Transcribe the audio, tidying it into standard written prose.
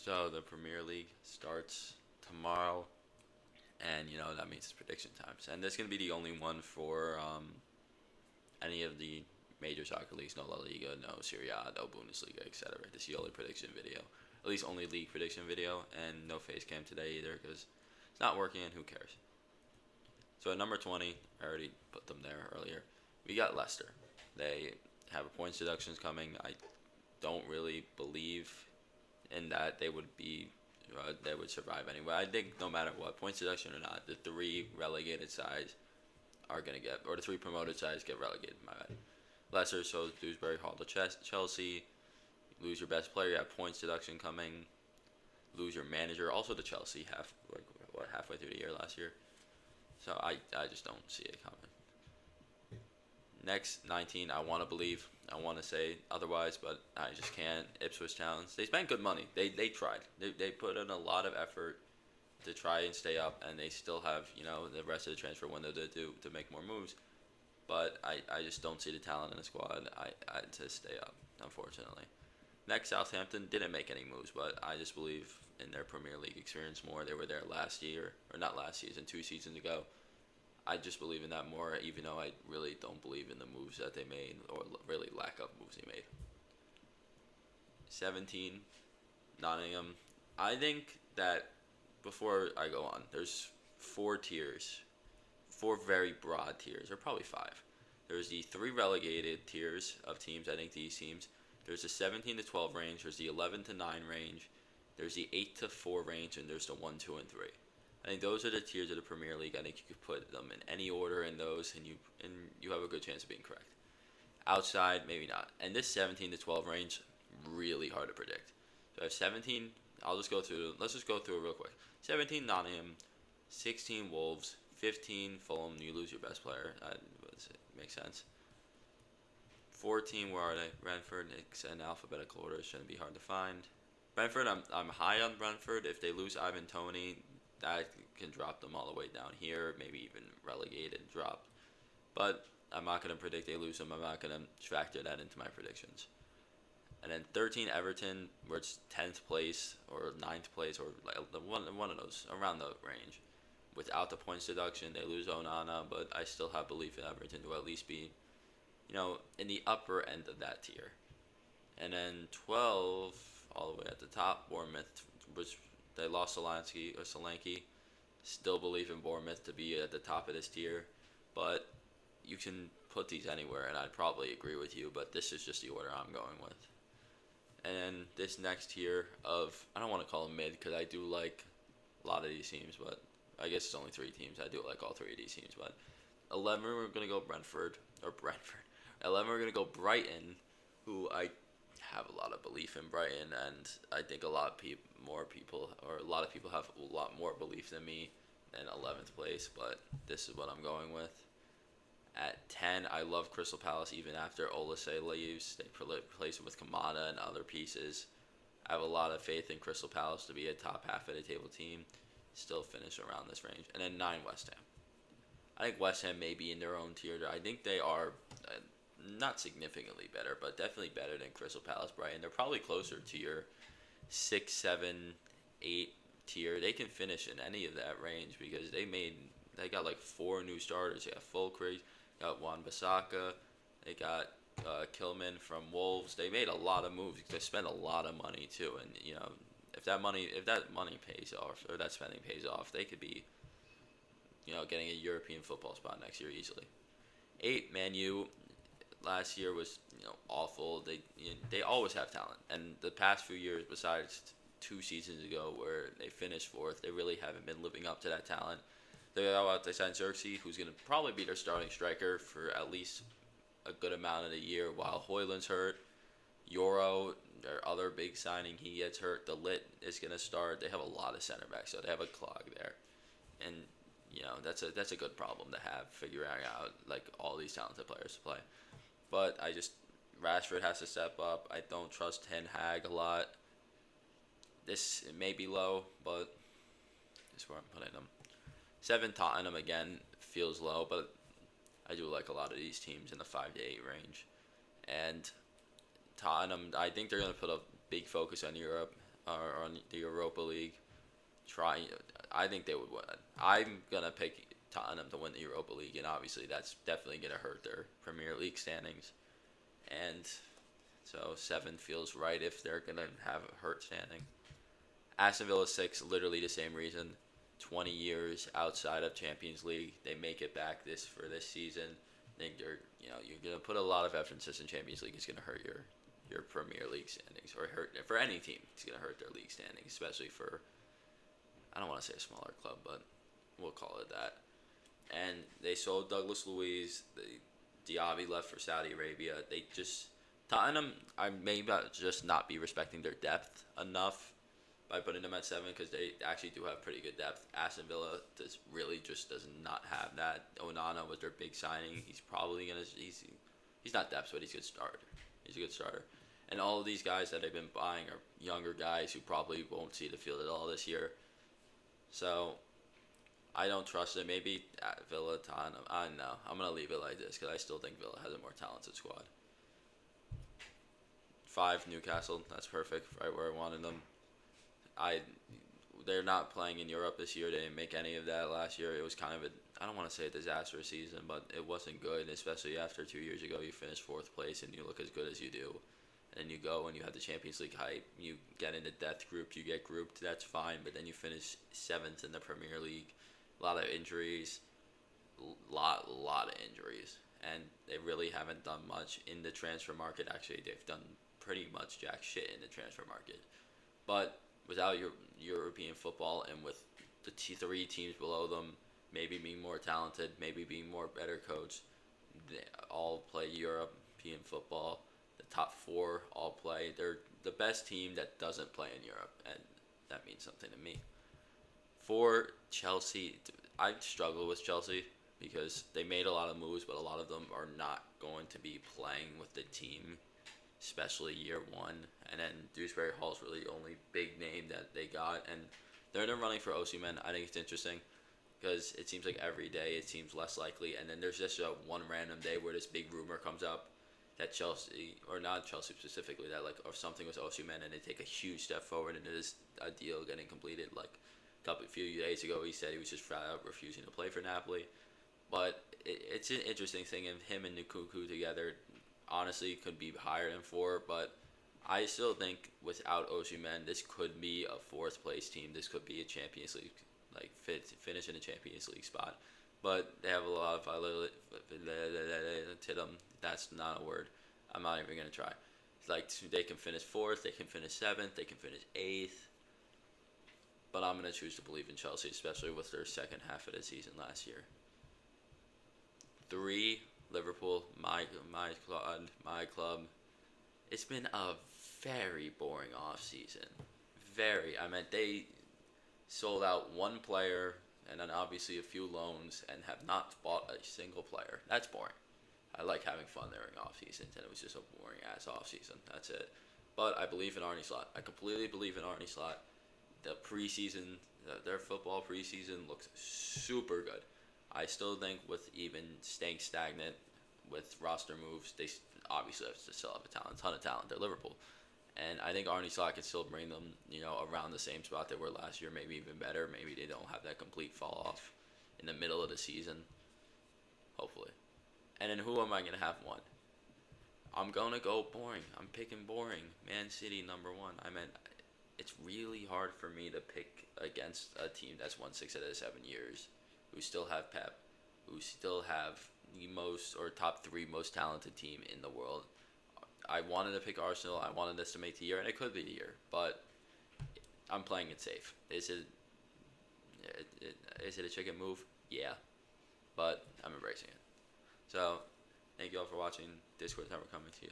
So the Premier League starts tomorrow, and that means it's prediction times. And this is gonna be the only one for any of the major soccer leagues. No La Liga, no Serie A, no Bundesliga, etc. This is the only prediction video, at least only league prediction video, and no face cam today either because it's not working. And who cares? So at number 20, I already put them there earlier. We got Leicester. They have a points deductions coming. I don't really believe in that they would survive anyway. I think no matter what, points deduction or not, the three relegated sides are gonna get, or the three promoted sides get relegated. My bad. Leicester, so Dewsbury Hall to Chelsea. Lose your best player, you have points deduction coming. Lose your manager, also to Chelsea, halfway through the year last year. So I just don't see it coming. Next, 19, I want to believe. I want to say otherwise, but I just can't. Ipswich Town, they spent good money. They tried. They put in a lot of effort to try and stay up, and they still have the rest of the transfer window to make more moves. But I just don't see the talent in the squad to stay up, unfortunately. Next, Southampton didn't make any moves, but I just believe in their Premier League experience more. They were there last year, or not last season, 2 seasons ago. I just believe in that more, even though I really don't believe in the moves that they made, or really lack of moves they made. 17, Nottingham. I think that before I go on, there's 4 tiers, 4 very broad tiers, or probably 5. There's the 3 relegated tiers of teams. I think these teams. There's the 17 to 12 range. There's the 11 to 9 range. There's the 8 to 4 range, and there's the 1, 2, and 3. I think those are the tiers of the Premier League. I think you could put them in any order in those, and you have a good chance of being correct. Outside, maybe not. And this 17 to 12 range, really hard to predict. So I have 17. Let's just go through it real quick. 17 Nottingham, 16 Wolves, 15 Fulham. You lose your best player. Makes sense. 14, where are they? Brentford. It's in alphabetical order. It shouldn't be hard to find. Brentford, I'm high on Brentford. If they lose Ivan Toney, that can drop them all the way down here, maybe even relegate and drop. But I'm not going to predict they lose them. I'm not going to factor that into my predictions. And then 13 Everton, where it's 10th place or 9th place, or like one of those, around the range. Without the points deduction, they lose Onana, but I still have belief in Everton to at least be, in the upper end of that tier. And then 12, all the way at the top, Bournemouth, which they lost Solanke. Still believe in Bournemouth to be at the top of this tier, but you can put these anywhere, and I'd probably agree with you, but this is just the order I'm going with. And then this next tier of, I don't want to call them mid, because I do like a lot of these teams, but I guess it's only 3 teams. I do like all 3 of these teams, but 11, we're going to go Brentford. 11, we're going to go Brighton, who I have a lot of belief in Brighton, and I think a lot of people have a lot more belief than me in 11th place, but this is what I'm going with. At 10, I love Crystal Palace even after Olise leaves. They replace him with Kamada and other pieces. I have a lot of faith in Crystal Palace to be a top half of the table team, still finish around this range. And then 9, West Ham. I think West Ham may be in their own tier. I think they are not significantly better, but definitely better than Crystal Palace, Brighton. They're probably closer to your 6, 7, 8 tier. They can finish in any of that range because they got like 4 new starters. They got Fulkrug, got Wan-Bissaka, they got Kilman from Wolves. They made a lot of moves. They spent a lot of money too, and if that money pays off, or that spending pays off, they could be getting a European football spot next year easily. 8, Man U. Last year was awful. They always have talent, and the past few years, besides 2 seasons ago where they finished 4th, they really haven't been living up to that talent. They signed Xerxes, who's going to probably be their starting striker for at least a good amount of the year, while Højlund's hurt. Euro, their other big signing, he gets hurt. The Lit is going to start. They have a lot of center backs, so they have a clog there, and that's a good problem to have, figuring out like all these talented players to play. But Rashford has to step up. I don't trust Ten Hag a lot. This may be low, but this is where I'm putting them. 7, Tottenham again feels low, but I do like a lot of these teams in the 5 to 8 range. And Tottenham, I think they're going to put a big focus on Europe. or on the Europa League. Try, I think they would win. I'm gonna pick Tottenham to win the Europa League, and obviously that's definitely gonna hurt their Premier League standings. And so 7 feels right if they're gonna have a hurt standing. Aston Villa 6, literally the same reason. 20 years outside of Champions League, they make it back this season. I think you're gonna put a lot of emphasis in Champions League. It's gonna hurt your Premier League standings, or hurt for any team. It's gonna hurt their league standings, especially for, I don't want to say a smaller club, but we'll call it that. And they sold Douglas Luiz. Diaby left for Saudi Arabia. They just, Tottenham, I may just not be respecting their depth enough by putting them at 7, because they actually do have pretty good depth. Aston Villa does not have that. Onana was their big signing. He's probably gonna he's not depth, but he's a good starter. He's a good starter. And all of these guys that they've been buying are younger guys who probably won't see the field at all this year. So I don't trust it. Maybe at Villa, Tottenham. I don't know. I'm gonna leave it like this because I still think Villa has a more talented squad. 5, Newcastle. That's perfect. Right where I wanted them. They're not playing in Europe this year. They didn't make any of that last year. It was kind of I don't want to say a disastrous season, but it wasn't good, especially after 2 years ago you finished 4th place and you look as good as you do. And you go and you have the Champions League hype. You get into death group. You get grouped. That's fine. But then you finish 7th in the Premier League. A lot of injuries. Lot of injuries. And they really haven't done much in the transfer market. Actually, they've done pretty much jack shit in the transfer market. But without your European football, and with the 3 teams below them maybe being more talented, maybe being more better coached, they all play European football. The top 4 all play. They're the best team that doesn't play in Europe, and that means something to me. For Chelsea, I struggle with Chelsea because they made a lot of moves, but a lot of them are not going to be playing with the team, especially year 1. And then Dewsbury Hall's really the only big name that they got, and they're in the running for Osimhen. I think it's interesting because it seems like every day it seems less likely, and then there's just one random day where this big rumor comes up that Chelsea, or not Chelsea specifically, that or something with Osimhen, and they take a huge step forward into this deal getting completed. A few days ago, he said he was just flat out refusing to play for Napoli. But it's an interesting thing, and him and Nkunku together, honestly, could be higher than 4. But I still think without Osimhen, this could be a 4th place team. This could be a Champions League, finish in a Champions League spot. But they have a lot of Titum. That's not a word. I'm not even gonna try. They can finish 4th, they can finish 7th, they can finish 8th. But I'm gonna choose to believe in Chelsea, especially with their second half of the season last year. 3, Liverpool, my club. It's been a very boring off season. They sold out 1 player, and then obviously a few loans, and have not bought a single player. That's boring. I like having fun during off seasons, and it was just a boring ass off season. That's it. But I believe in Arne Slot. I completely believe in Arne Slot. The preseason, their football preseason looks super good. I still think with even staying stagnant with roster moves, they obviously still have a ton of talent. They're Liverpool. And I think Arne Slot can still bring them, around the same spot they were last year, maybe even better. Maybe they don't have that complete fall off in the middle of the season. Hopefully. And then who am I going to have 1? I'm going to go boring. I'm picking boring. Man City, number 1. It's really hard for me to pick against a team that's won 6 out of 7 years, who still have Pep, who still have the most, or top 3 most talented team in the world. I wanted to pick Arsenal. I wanted this to make the year, and it could be the year, but I'm playing it safe. Is it a chicken move? Yeah, but I'm embracing it. So, thank you all for watching. Discord's never coming to you.